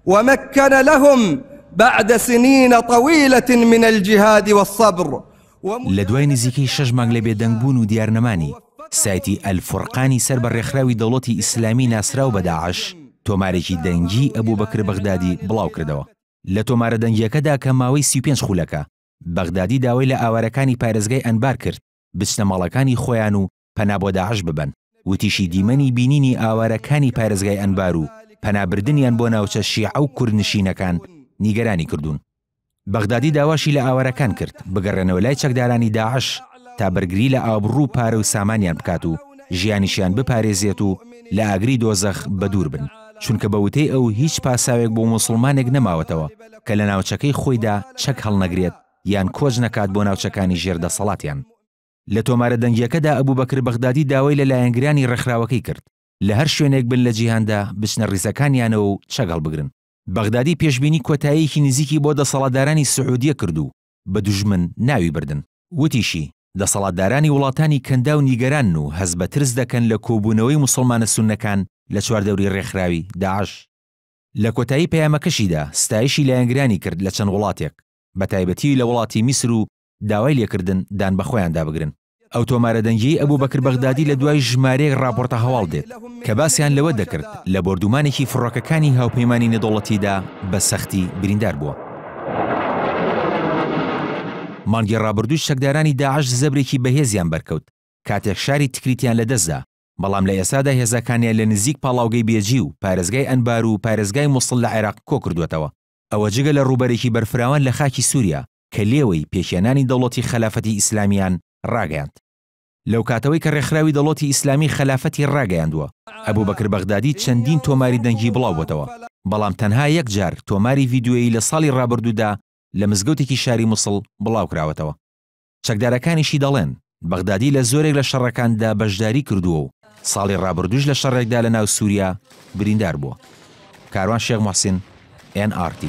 ومكن لهم بعد سنين طويلة من الجهاد والصبر. لدوای نزیکی 6 مانگ لە بێدەنگبوون و دیارنەمانی سایتی ئەلفورقانی سەر بە ڕێکخراوی دەوڵەتی ئیسلامی ناسراو بە داعش تۆمارێکی دەنگی ئەبوبەکر بەغدادی بڵاو کردەوە. لە تۆمارە دەنگیەکەدا کە ماوەی 35 خولەکە بەغدادی داوای لە ئاوارەکانی پارێزگای ئەنبار کرد بچنە ماڵەکانی خۆیان و پەنا بۆ داعش ببەن. وتیشی دیمەنی بینینی ئاوارەکانی پارێزگای ئەنبار و پەنابردنیان بۆ ناوچە شیعە و کوردنشینەکان نیگەرانی کردوون. بەغدادی داواشی لە ئاوارەکان کرد بگەڕێنەوە لای چەکدارانی داعش تا بەرگری لە ئابڕوو پارە و سامانیان بکات و ژیانیشیان بپارێزێت و لە ئاگری دۆزەخ بەدوور بن، چونکە بەوتەی ئەو هیچ پاساوێک بۆ موسڵمانێک نەماوەتەوە کە لە ناوچەکەی خۆیدا چەک هەڵنەگرێت یان کۆچ نەکات بۆ ناوچەکانی ژێردەسەڵاتیان. لە تۆمارە دەنگیەکەدا ئەبوبەکر بەغدادی داوای لە لایەنگرانی ڕێکخراوەکەی کرد لە هەر شوێنێک بن لە جیهاندا بچنە ڕیزەکانیانەوە و چەک هەڵبگرن. بەغدادی پێشبینی کۆتاییەکی نزیکی بۆ دەسەڵاتدارانی سعودیە کرد و بە دوژمن ناوی بردن. وتیشی دەسەڵاتدارانی وڵاتانی کەندا و نیگەران و هەز بە ترس دەکەن لە کۆبوونەوەی موسڵمانە سوننەکان لە چواردەوری ڕێکخراوی داعش. لە کۆتایی پەیامەکەشیدا ستایشی لایەنگرانی کرد لە چەند وڵاتێک بە تایبەتی لە وڵاتی میسر و داوای لێکردن دان بە خۆیان دابگرن. ئەو تۆمارە دەنگیەی ئەبوبەکر بەغدادی لە دوای ژمارەیەک راپۆرتە هەواڵ دێت کە باسییان لەوە دەکرد لە بردومانێکی فڕۆکەکانی هاوپەیمانی نێدوڵەتیدا بە سەختی بریندار بووە. مانگی ڕابردوو شەکدارانی داعش زەبرێکی بەهێزیان بەرکەوت کاتێک شاری تکریتیان لەدەستدا، بەڵام لە ئێسادا هێزەکانیان لە نزیک پاڵاوگەی بێجی و پارێزگای ئەنبار و پارێزگای مووسڵ لە عێراق کۆ کردوێتەوە. ئەوە جگە لە ڕووبەرێکی بەرفراوان لە خاکی سووریا کە لێوەی پێکهێنانی دەوڵەتی خەلافەتی ئیسلامیان ڕاگەیاند. لەو کاتەوەی کە ڕێکخراوی دەوڵەتی ئیسلامی خەلافەتی ڕاگەیاندووە ئەبوبەکر بەغدادی چەندین تۆماری دەنگی بڵاو بووەتەوە، بەڵام تەنها یەک جار تۆماری ڤیدیۆیی لە ساڵی ڕابردوودا لە مزگەوتێکی شاری مووسڵ بڵاو کراوەتەوە. چەکدارەکانیشی دەڵێن بەغدادی لە زۆرێک لە شەڕەکاندا بەشداری کردووە و ساڵی ڕابردووش لە شەڕێکدا لە ناو سووریا بریندار بووە. کاروان شێخ موحسین NRT